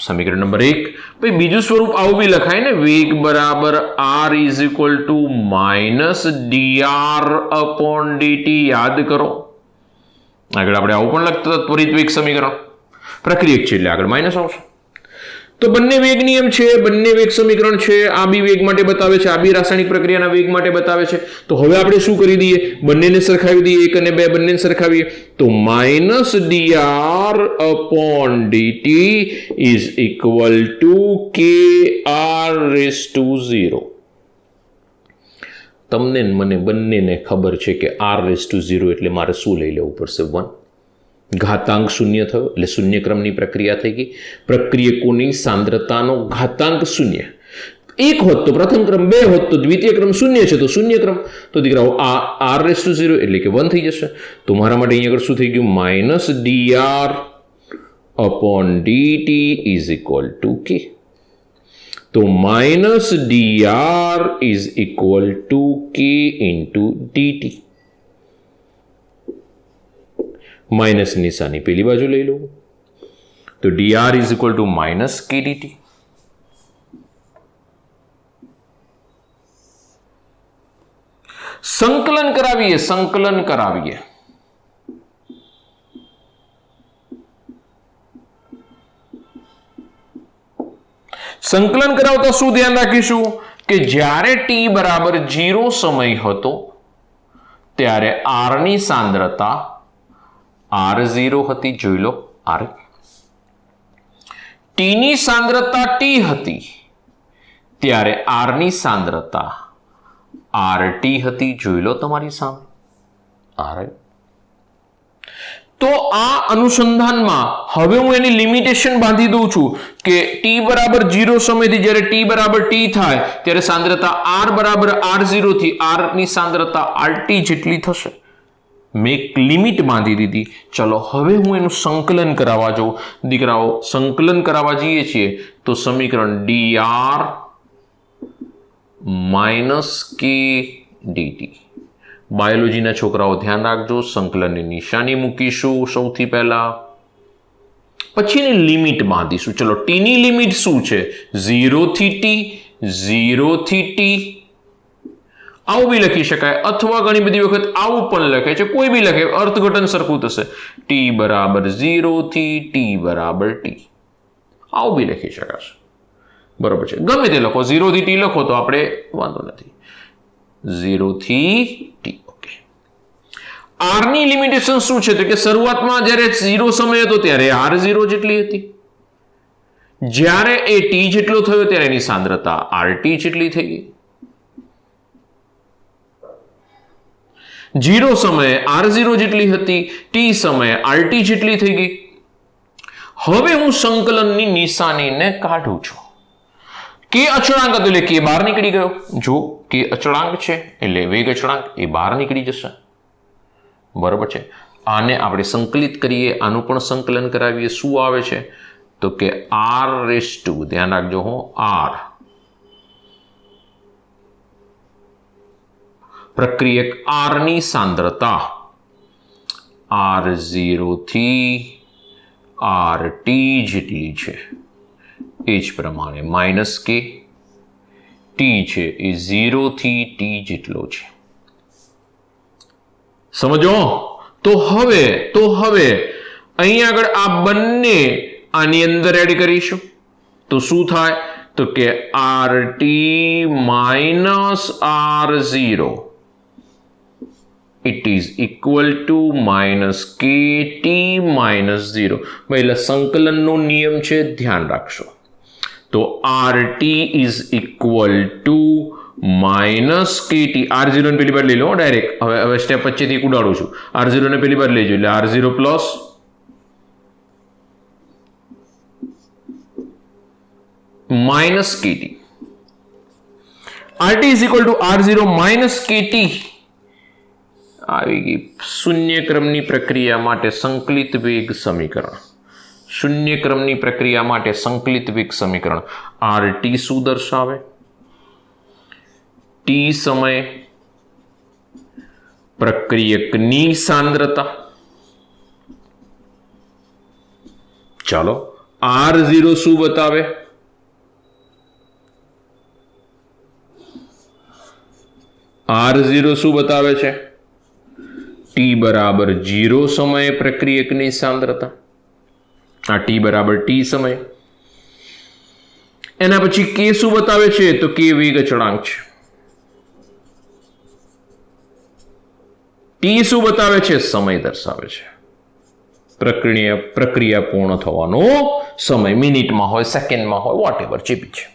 સમીકરણ નંબર 1. પછી બીજું સ્વરૂપ આવું બી લખાય ને, વેગ બરાબર R is equal to minus dr upon dt. યાદ કરો આગળ આપણે આવું પણ લખતા હતા, ત્વરિત વેગ સમીકરણ. પ્રક્રિયક છે એટલે આગળ માઇનસ આવશે. તો બંને વેગ નિયમ છે, બંને વેગ સમીકરણ છે. આ બી વેગ માટે બતાવે છે, આ બી રાસાયણિક પ્રક્રિયાના વેગ માટે બતાવે છે. તો હવે આપણે શું કરી દઈએ? બંનેને સરખાવી દઈએ. 1 અને 2 બંનેને સરખાવીએ તો minus dr upon dt is equal to kr raise to 0. તમને મને બંનેને ખબર છે કે r રેઝ ટુ 0 એટલે મારે શું લઈ લેવું પડશે? 1. ઘાતાંક શૂન્ય થયો એટલે શૂન્ય ક્રમની પ્રક્રિયા થઈ ગઈ. પ્રક્રિયકોની સાંદ્રતાનો ઘાતાંક શૂન્ય. 1 હોત તો પ્રથમ ક્રમ, 2 હોત તો દ્વિતીય ક્રમ, શૂન્ય છે તો શૂન્ય ક્રમ. તો દીકરાઓ આ r રેઝ ટુ 0 એટલે કે 1 થઈ જશે. તો મારા માટે અહીંયા આગળ શું થઈ ગયું? Minus dr upon dt is equal two k. તો minus dr is equal two k into dt. Minus નિશાની પેલી બાજુ લઈ લો તો dr is equal to minus k dt. સંકલન કરાવીએ, સંકલન કરાવીએ. સંકલન કરાવતા શું ધ્યાન રાખીશું કે જ્યારે t બરાબર 0 સમય હતો ત્યારે r ની સાંદ્રતા R0 હતી. જોઈ લો R. t ની સાંદ્રતા t હતી ત્યારે r ની સાંદ્રતા RT હતી. જોઈ લો તમારી સામે R. તો આ અનુસંધાનમાં હવે હું એની લિમિટેશન બાંધી દઉં છું કે t બરાબર 0 સમયથી જ્યારે t બરાબર t થાય ત્યારે સાંદ્રતા r બરાબર R0 થી r ની સાંદ્રતા RT જેટલી થશે. મેં એક લિમિટ બાંધી દીધી. ચલો હવે હું એનું સંકલન કરાવવા જાઉં. દીકરાઓ સંકલન કરાવવા જઈએ છીએ તો સમીકરણ dr માઇનસ k dt. બાયોલોજીના છોકરાઓ ધ્યાન રાખજો, સંકલનની નિશાની મૂકીશું સૌથી પહેલા, પછી એની લિમિટ બાંધીશું. ચલો t ની લિમિટ શું છે? 0 થી t, 0 થી t આવું બી લખી શકાય, અથવા ઘણી બધી વખત આવું પણ લખે છે, કોઈ બી લખે, અર્થઘટન સરખું થશે, t બરાબર 0 થી t બરાબર t, આવું બી લખી શકાશે, બરોબર છે, ગમે તે લખો, 0 થી t લખો તો આપણે વાંધો નથી, 0 થી t. ઓકે, r ની લિમિટેશન શું છે તો કે શરૂઆતમાં જ્યારે 0 સમય હતો ત્યારે r 0 જેટલી હતી, જ્યારે એ t જેટલો થયો ત્યારે એની સાંદ્રતા rt જેટલી થઈ ગઈ. 0 સમયે r0 જેટલી હતી, t સમયે rt જેટલી થઈ ગઈ. હવે હું સંકલનની નિશાનીને કાઢું છું. કે અચળાંક હતો એટલે કે બહાર નીકળી ગયો. જો કે અચળાંક છે એટલે વેગ અચળાંક એ બહાર નીકળી જશે, બરોબર છે. આને આપણે સંકલિત કરીએ, આનું પણ સંકલન કરાવીએ. શું આવે છે તો કે r⁻, ધ્યાન રાખજો હું, r પ્રક્રિયક r ની સાંદ્રતા r0 થી rt જેટલી છે, એ જ પ્રમાણે માઇનસ કે t છે એ 0 થી t જેટલો છે. સમજો. તો હવે અહીં આગળ આ બંને આની અંદર એડ કરીશું તો શું થાય તો કે rt minus r0 it is equal to minus kt minus 0. પહેલા સંકલનનો નિયમ છે, ધ્યાન રાખશો. તો rt is equal to minus kt, r0 ને પેલી બાર લઈ લો ડાયરેક્ટ, હવે સ્ટેપ વચ્ચેથી ઉડાડું છું, r0 ને પેલી બાર લેજો એટલે r0 plus minus kt, rt is equal to r0 minus kt. આવી ગઈ શૂન્ય ક્રમની પ્રક્રિયા માટે સંકલિત વેગ સમીકરણ. શૂન્ય ક્રમની પ્રક્રિયા માટે સંકલિત વેગ સમીકરણ. rt શું દર્શાવે? t સમયે પ્રક્રિયકની સાંદ્રતા. ચાલો, r0 શું બતાવે? r0 શું બતાવે છે? t બરાબર 0 સમયે પ્રક્રિયકની સાંદ્રતા. આ t બરાબર t સમયે. એના પછી k શું બતાવે છે તો k વેગ અચળાંક છે. t શું બતાવે છે? સમય દર્શાવે છે, પ્રક્રિયા પૂર્ણ થવાનો સમય, મિનિટમાં હોય, સેકન્ડમાં હોય, વોટેવર જે બી છે,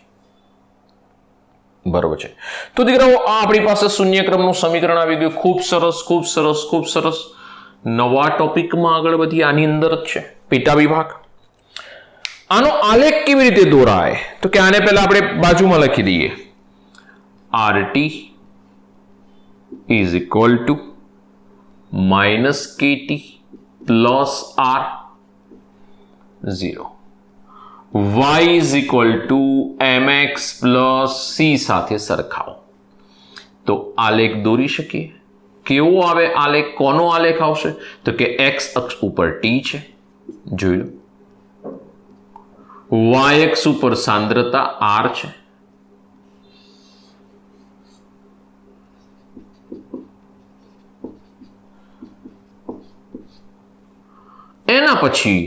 બરોબર છે. તો દીકરાઓ, આ આપણી પાસે શૂન્ય ક્રમનું સમીકરણ આવી ગયું. ખૂબ સરસ, ખૂબ સરસ, ખૂબ સરસ. નવા ટોપિકમાં આગળ વધી, આની અંદર જ છે પેટા વિભાગ. આનો આલેખ કેવી રીતે દોરાય તો કે આને પહેલા આપણે બાજુમાં લખી દઈએ, rt is equal to minus kt plus r0, y is equal to mx plus c સાથે સરખાવો. તો આલેખ દોરી શકીએ. કેવો આવે આલેખ? કોનો આલેખ આવશે તો કે x અક્ષ ઉપર t છે, જોઈ લો, y અક્ષ ઉપર સાંદ્રતા r છે, એના પછી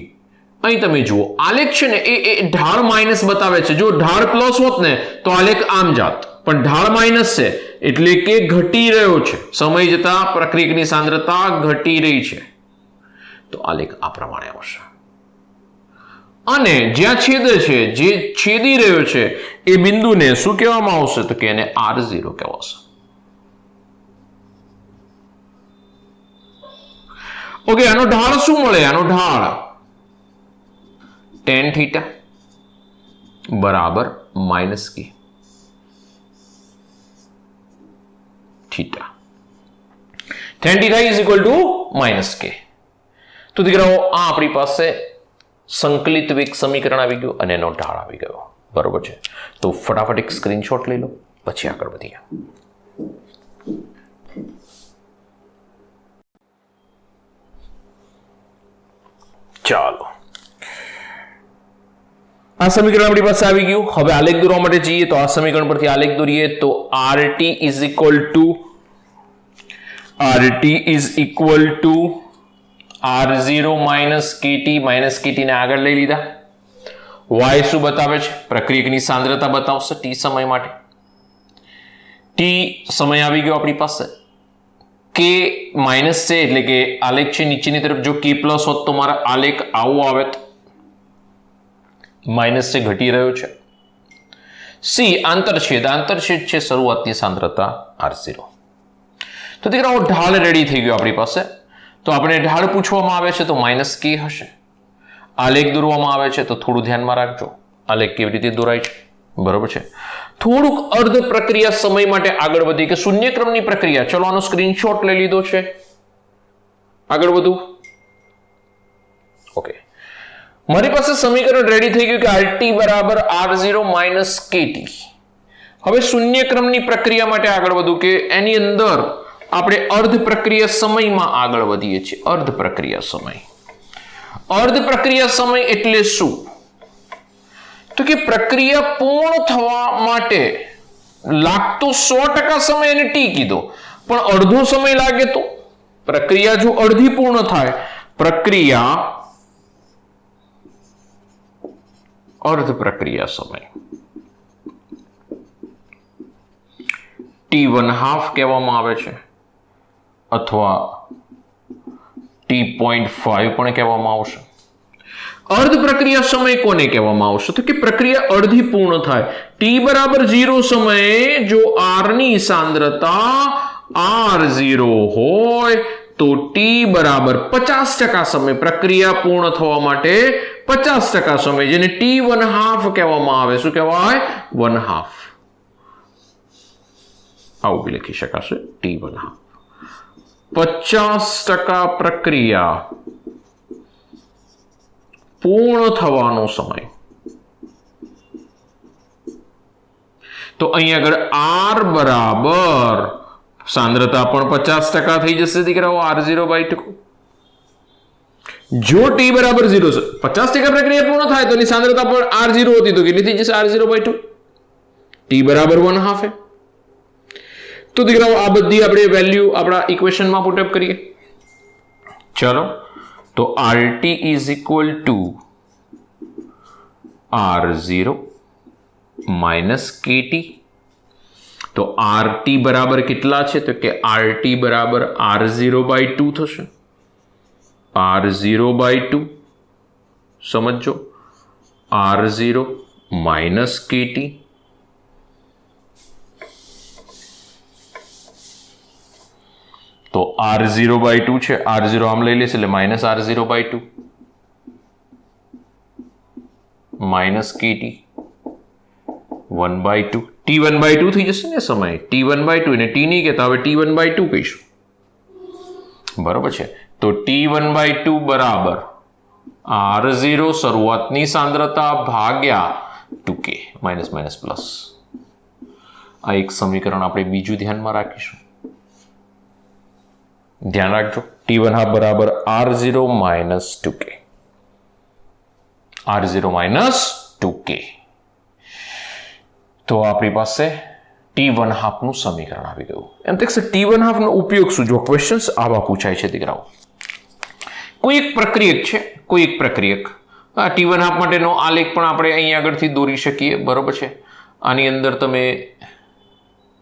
અહીં તમે જુઓ આલેખ છે ને એ ઢાળ માઇનસ બતાવે છે. જો ઢાળ પ્લસ હોત ને તો આલેખ આમ જાત, પણ ઢાળ માઇનસ છે એટલે કે ઘટી રહ્યો છે, સમય જતા પ્રક્રિયકની સાંદ્રતા ઘટી રહી છે, તો આલેખ આ પ્રમાણે આવશે. અને જ્યાં છેદે છે, જે છેદી રહ્યો છે એ બિંદુને શું કહેવામાં આવશે તો કે એને r0 કહેવાશે. ઓકે, આનો ઢાળ શું મળે? આનો ઢાળ tan θ બરાબર minus k theta. tan θ is equal to minus k. તો દીકરાઓ, આ આપણી પાસે સંકલિત વેગ સમીકરણ આવી ગયું અને એનો ઢાળ આવી ગયો, બરોબર છે. તો ફટાફટ એક સ્ક્રીનશોટ લઈ લો, પછી આગળ વધીએ. ચાલો, આ સમીકરણ આપણી પાસે આવી ગયું. હવે આલેખ દોરવા માટે જઈએ તો આ સમીકરણ પરથી આલેખ દોરીએ તો RT is equal two R0 minus KT ને આગળ લઈ લીધા. y શું બતાવે છે? પ્રક્રિયકની સાંદ્રતા બતાવશે t સમય માટે. t સમય આવી ગયો આપણી પાસે. k માઇનસ છે એટલે કે આલેખ છે નીચેની તરફ. જો k પ્લસ હોત તો મારા આલેખ આવો આવે. માઇનસ છે ઘટી રહ્યો છે. c આંતરછેદ છે શરૂઆતની સાંદ્રતા R0. તો દીકરાઓ ઢાળ રેડી થઈ ગયો આપણી પાસે. તો આપણે ઢાળ પૂછવામાં આવે છે તો માઇનસ k હશે. આલેખ દોરવામાં આવે છે તો થોડું ધ્યાનમાં રાખજો આલેખ કેવી રીતે દોરાય છે. બરોબર છે. થોડુંક અર્ધ પ્રક્રિયા સમય માટે આગળ વધી કે શૂન્ય ક્રમની પ્રક્રિયા. ચલો આનો સ્ક્રીનશોટ લઈ લીધો છે. આગળ વધુ. ઓકે, મારી પાસે સમીકરણ રેડી થઈ ગયું કે RT બરાબર R0 માઇનસ KT. હવે શૂન્ય ક્રમની પ્રક્રિયા માટે આગળ વધુ કે એની અંદર આપણે અર્ધ પ્રક્રિયા સમયમાં આગળ વધીએ છીએ. અર્ધ પ્રક્રિયા સમય એટલે શું? તો કે પ્રક્રિયા પૂર્ણ થવા માટે લાગતો 100% સમય એને ટી કીધો, પણ અડધો સમય લાગે તો પ્રક્રિયા જો અડધી પૂર્ણ થાય, પ્રક્રિયા અર્ધ પ્રક્રિયા સમય T1/2 કહેવામાં આવે છે અથવા T.5 પણ કહેવામાં આવશે. અર્ધ પ્રક્રિયા સમય કોને કહેવામાં આવશે? તો કે પ્રક્રિયા અડધી પૂર્ણ થાય t બરાબર 0 સમયે જો r ની સાંદ્રતા R0 હોય તો t બરાબર 50% સમય, પ્રક્રિયા પૂર્ણ થવા માટે 50% સમય, જેને T1/2 કહેવામાં આવે. શું કહેવાય? 1/2. આવું બી લખી શકાશે T1/2. 50% પ્રક્રિયા પૂર્ણ થવાનો સમય. તો અહીં આગળ R બરાબર સાંદ્રતા પણ 50% થઈ જશે દીકરાઓ, R0/2. જો t બરાબર 0 છે, 50% પ્રક્રિયા પૂર્ણ થાય તો એની સાંદ્રતા પણ R0 હતી તો કેટલી થઈ જશે? R0/2. t બરાબર 1/2. તો દીકરાઓ આ બધી આપણે વેલ્યુ આપણા ઇક્વેશનમાં પુટઅપ કરીએ. ચલો, તો RT is equal two R0 minus KT. તો RT બરાબર કેટલા છે? તો કે RT બરાબર R0/2 થશે. R0/2 સમજો, R0 માઇનસ KT. તો R0/2 છે, R0 આમ લઈ લેશે એટલે minus R0/2 minus KT 1/2. T1/2 થઈ જશે ને સમય, T1/2 ને T નહીં કહેતા, હવે T1/2 કહીશું. બરોબર છે. તો T1/2 બરાબર R0 શરૂઆતની સાંદ્રતા ભાગ્યા 2K માઇનસ માઇનસ પ્લસ. આ એક સમીકરણ આપણે બીજું ધ્યાનમાં રાખીશું. ધ્યાન રાખજો, T1/2 બરાબર R0 minus 2K. R0 minus 2K. તો આપણી પાસે T1/2 નું સમીકરણ આવી ગયું. એમ દેખશે T1/2 નો ઉપયોગ શું? જો ક્વેશ્ચન્સ આવા પૂછાય છે દીકરાઓ. કોઈ એક પ્રક્રિયક T1/2 માટેનો આલેખ પણ આપણે અહીં આગળથી દોરી શકીએ. બરોબર છે. આની અંદર તમે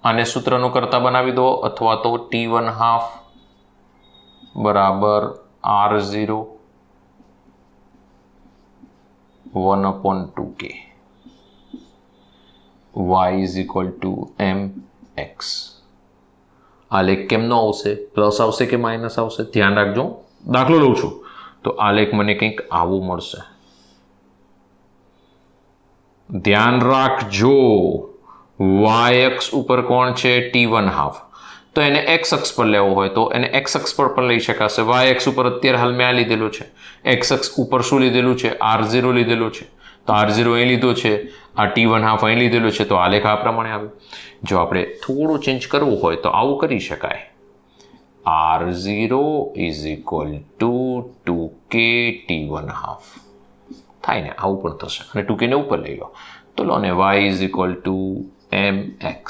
આને સૂત્રનો કરતા બનાવી દો, અથવા તો T1/2 બરાબર R0 1/2K y is equal to mx. આલેખ કેમનો આવશે? પ્લસ આવશે કે માઇનસ આવશે? ધ્યાન રાખજો. દાખલો લઉં છું તો આલેખ મને કંઈક આવું મળશે. ધ્યાન રાખજો, y અક્ષ ઉપર કોણ છે? T1/2. તો એને x અક્ષ પર લેવો હોય તો એને x અક્ષ પર પણ લઈ શકાશે. y અક્ષ ઉપર અત્યારે હાલ મેં આ લીધેલું છે. x અક્ષ ઉપર શું લીધેલું છે? R0 લીધેલું છે. તો R0 અહીં લીધો છે, આ T1/2 અહીં લીધેલું છે, તો આલેખ આ પ્રમાણે આવે. જો આપણે થોડું ચેન્જ કરવું હોય તો આવું કરી શકાય. R0 is equal two 2K T1/2. થાય ને, આવું પણ થશે. અને 2k ને ઉપર લઈ લો તો લો ને y is equal two mx,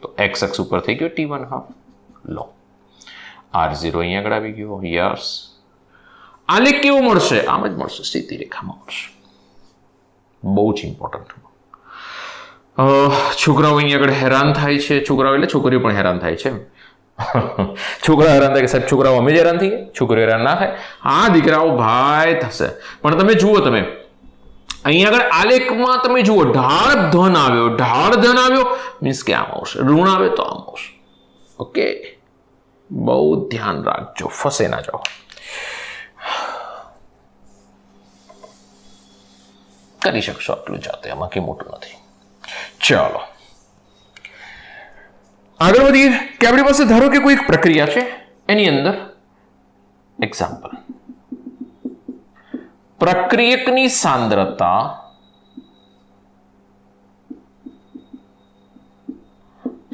તો x અક્ષ ઉપર થઈ ગયો t1/2. લો r0 અહીંયા આગળ આવી ગયો. યસ, આલેખ કેવો મળશે? આમ જ મળશે, સીધી રેખામાં મળશે. બહુ જ ઇમ્પોર્ટન્ટ. છોકરાઓ અહીંયા આગળ હેરાન થાય છે. છોકરાઓ એટલે છોકરીઓ પણ હેરાન થાય છે. છોકરા હેરાન થાય કે સાહેબ છોકરાઓ અમે જ હેરાન થઈએ, છોકરીઓ હેરાન ના થાય? હા દીકરાઓ ભાઈ થશે. પણ તમે જુઓ, તમે અહીંયા આગળ આલેખમાં તમે જુઓ, ઢાળ ધન આવ્યો, ઢાળ ધન આવ્યો મીન્સ કે આમ આવશે, ઋણ આવે તો આમ આવશે. ઓકે, બહુ ધ્યાન રાખજો, ફસે ના જાઓ. કરી શકશો આટલું જાતે, આમાં કંઈ મોટું નથી. ચાલો આગળ વધીએ કે આપણી પાસે ધારો કે કોઈ એક પ્રક્રિયા છે, એની અંદર એક્ઝામ્પલ, પ્રક્રિયકની સાંદ્રતા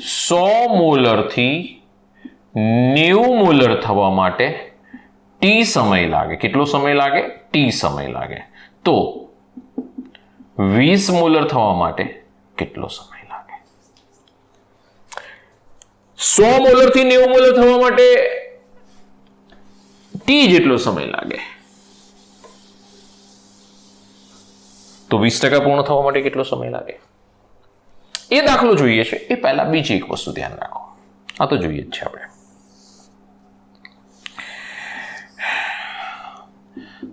100 મોલરથી 90 મોલર થવા માટે ટી સમય લાગે. કેટલો સમય લાગે? ટી સમય લાગે. તો 20 મોલર થવા માટે કેટલો સમય લાગે? 100 મોલરથી 90 મોલર થવા માટે ટી જેટલો સમય લાગે, તો 20% પૂર્ણ થવા માટે કેટલો સમય લાગે? એ દાખલો જોઈએ છે એ પહેલા બીજી એક વસ્તુ ધ્યાન રાખો. આ તો જોઈએ જ છે આપણે.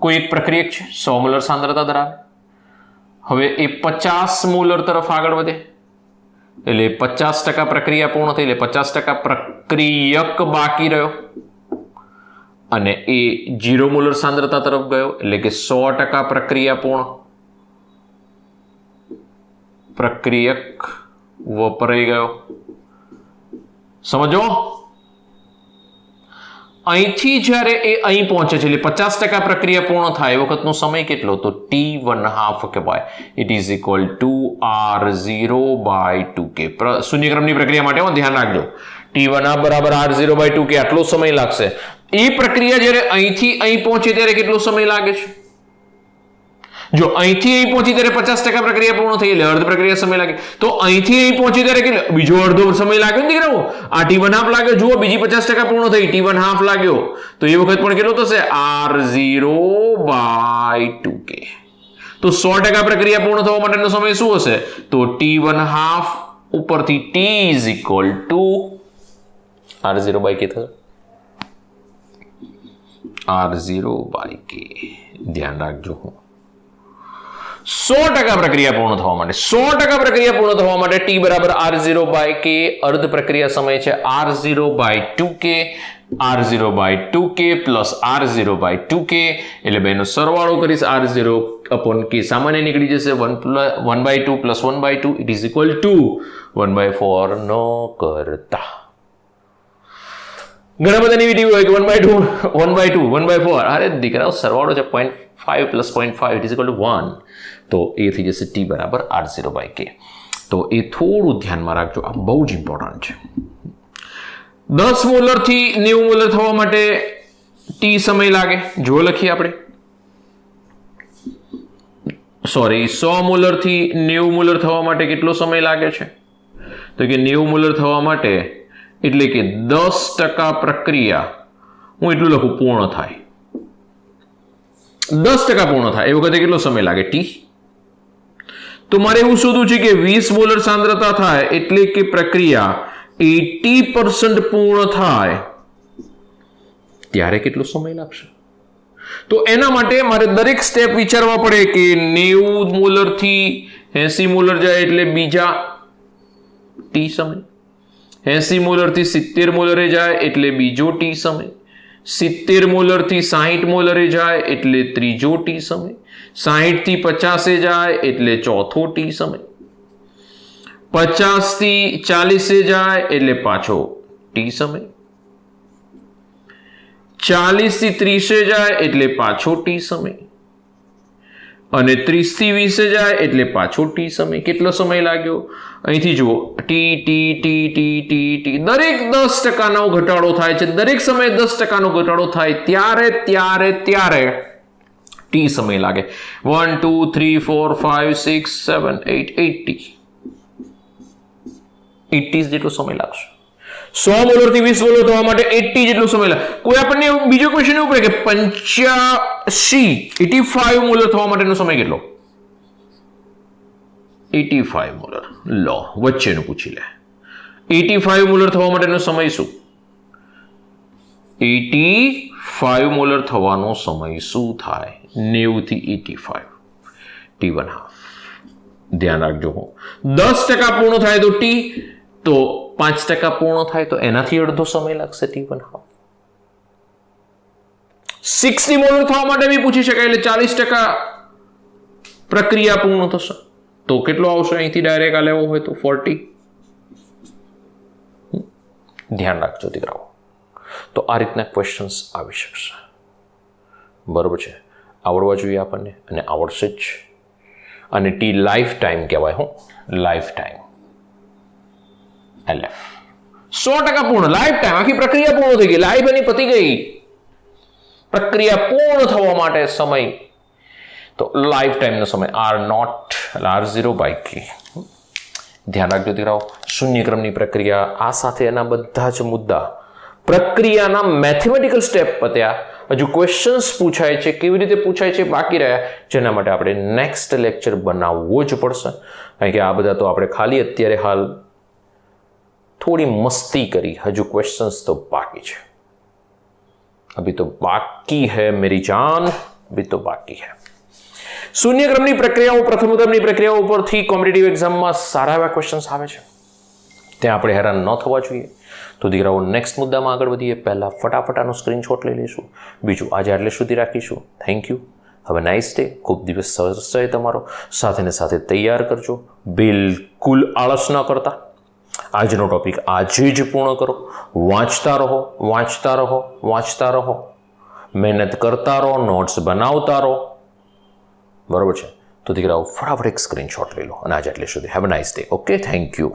કોઈ એક પ્રક્રિયક છે, 100 મોલર સાંદ્રતા ધરાવે. હવે એ 50 મોલર તરફ આગળ વધે એટલે 50% પ્રક્રિયા પૂર્ણ થઈ, એટલે 50% પ્રક્રિયક બાકી રહ્યો, અને એ 0 મોલર સાંદ્રતા તરફ ગયો એટલે કે 100% પ્રક્રિયા પૂર્ણ. પ્રક્રિયક વપરાઈ ગયો. સમજો, અહીંથી જ્યારે એ અહીં પહોંચે છે એટલે 50% પ્રક્રિયા પૂર્ણ થાય એ વખતનો સમય કેટલો? તો t1/2 કહેવાય. It is equal two r0/2k. શૂન્યક્રમની પ્રક્રિયા માટે ધ્યાન રાખજો, t1/2 બરાબર r0/2k આટલો સમય લાગશે. એ પ્રક્રિયા જ્યારે અહીંથી અહીં પહોંચે ત્યારે કેટલો સમય લાગે છે? જો અહીંથી અહીં પહોંચી ત્યારે 50% પ્રક્રિયા પૂર્ણ થઈ એટલે અર્ધ પ્રક્રિયા સમય લાગે. તો અહીંથી અહીં પહોંચી ત્યારે કેટલો? બીજો અડધો સમય લાગ્યો ને દીકરાઓ. આ t1/2 લાગ્યો, જુઓ બીજી 50% પૂર્ણ થઈ, t1/2 લાગ્યો, તો એ વખત પણ કેટલો થશે? r0/2k. તો 100% પ્રક્રિયા પૂર્ણ થવા માટેનો સમય શું હશે? તો t1/2 ઉપરથી t is equal two r0/k થશે. r0/k ધ્યાન રાખજો. 100% પ્રક્રિયા પૂર્ણ થવા માટે, 100% પ્રક્રિયા પૂર્ણ થવા માટે t બરાબર r0/k, અર્ધ પ્રક્રિયા સમય છે r0/2k, r0/2k પ્લસ r0/2k, એટલે બેનો સરવાળો કરીશ, r0/k સામાન્ય નીકળી જશે, 1/2 plus 1/2, it is equal two 1/4 ન કરતા. ઘણા બધાની વિડીયો હોય કે 1/2, 1/2, 1/4. અરે દીકરાઓ સરવાળો છે 0.5 plus 0.5, it is equal two 1. તો એ થઈ જશે t બરાબર r0/k. તો એ થોડું ધ્યાનમાં રાખજો, આ બહુ જ ઇમ્પોર્ટન્ટ છે. 10 મોલરથી 90 મોલર થવા માટે ટી સમય લાગે. જો લખીએ આપણે, સોરી, 100 મોલરથી 90 મોલર થવા માટે કેટલો સમય લાગે છે? તો કે 90 મોલર થવા માટે એટલે કે 10% પ્રક્રિયા, હું એટલું લખું, પૂર્ણ થાય. 10% પૂર્ણ થાય એ વખતે કેટલો સમય લાગે? ટી. તો મારે એવું શોધવું છે કે 20 મોલર સાંદ્રતા થાય એટલે કે પ્રક્રિયા 80% પૂર્ણ થાય ત્યારે કેટલો સમય લાગશે? તો એના માટે મારે દરેક સ્ટેપ વિચારવા પડે કે 90 મોલરથી 80 મોલર જાય એટલે બીજા ટી સમય, 80 મોલરથી 70 મોલરે જાય એટલે બીજો ટી સમય, 70 મોલરથી 60 મોલરે જાય એટલે ત્રીજો ટી સમય, 60 થી 50 જાય એટલે ચોથો ટી સમય, 50 થી 40 જાય એટલે પાછો ટી સમય, 40 થી 30 જાય એટલે પાછો ટી સમય, અને 30 થી 20 જાય એટલે પાછો ટી સમય. કેટલો સમય લાગ્યો? અહીંથી જુઓ, T T T T T T, દરેક 10%નો ઘટાડો થાય છે. દરેક સમયે 10%નો ઘટાડો થાય ત્યારે ત્યારે ત્યારે 80 સમય લાગે. 1 2 3 4 5 6 7 8 80 જેટલો સમય લાગશે. 100 મોલરથી 20 મોલર થવા માટે 80 જેટલો સમય લાગે. કોઈ આપણને બીજો ક્વેશ્ચન એવું પૂછે કે 85 મોલર થવા માટેનો સમય કેટલો? 85 મોલર લો વચ્ચેનું પૂછી લે. 85 મોલર થવા માટેનો સમય શું? 85 મોલર થવાનો સમય શું થાય? 90 થી 85 T1 હાફ. ધ્યાન રાખજો. 10% પૂર્ણ થાય તો T, તો 5% પૂર્ણ થાય તો એનાથી અડધો સમય લાગશે T1 હાફ. 60 મોલર થવા માટે બી પૂછી શકાય, એટલે 40% પ્રક્રિયા પૂર્ણ થશે તો કેટલો આવશે? અહીંથી ડાયરેક્ટ આ લેવો હોય તો 40. ધ્યાન રાખજો દીકરાઓ. તો આ રીતના ક્વેશ્ચન્સ આવી શકશે. બરોબર છે, આવડવા જોઈએ આપણને અને આવડશે જ. અને ટી લાઈફ ટાઈમ કહેવાય. હું લાઈફ ટાઈમ LF 100% પૂર્ણ. લાઈફ ટાઈમ આખી પ્રક્રિયા પૂર્ણ થઈ ગઈ, લાઈફ એની પતી ગઈ. પ્રક્રિયા પૂર્ણ થવા માટે સમય તો લાઈફ ટાઈમનો સમય R0 R0/K. ધ્યાન રાખજો દીકરાઓ. શૂન્યક્રમની પ્રક્રિયા, આ સાથે એના બધા જ મુદ્દા, પ્રક્રિયાના મેથેમેટિકલ સ્ટેપ પત્યા. હજુ ક્વેશ્ચન્સ પૂછાય છે, કેવી રીતે પૂછાય છે બાકી રહ્યા, જેના માટે આપણે નેક્સ્ટ લેક્ચર બનાવવો જ પડશે. કારણ કે આ બધા તો આપણે ખાલી અત્યારે હાલ થોડી મસ્તી કરી, હજુ ક્વેશ્ચન્સ તો બાકી છે. અભી તો બાકી હૈ મેરી જાન, અભી તો બાકી હૈ. શૂન્યક્રમની પ્રક્રિયાઓ, પ્રથમ ક્રમની પ્રક્રિયાઓ ઉપરથી કોમ્પિટિટિવ એક્ઝામમાં સારા એવા ક્વેશ્ચન્સ આવે છે, ત્યાં આપણે હેરાન ન થવા જોઈએ. તો દીકરાઓ નેક્સ્ટ મુદ્દામાં આગળ વધીએ પહેલાં ફટાફટ આનો સ્ક્રીનશોટ લઈ લઈશું. બીજું આજે આટલે સુધી રાખીશું. Thank you. હવે નાઇસ ડે. ખૂબ દિવસ સરસ રહે તમારો. સાથે ને સાથે તૈયાર કરજો, બિલકુલ આળસ ન કરતા. આજનો ટોપિક આજે જ પૂર્ણ કરો. વાંચતા રહો, વાંચતા રહો, વાંચતા રહો. મહેનત કરતા રહો, નોટ્સ બનાવતા રહો. બરોબર છે. તો દીકરાઓ ફટાફટ એક સ્ક્રીનશોટ લઈ લો અને આજે એટલે સુધી. Have a nice day. Okay, thank you.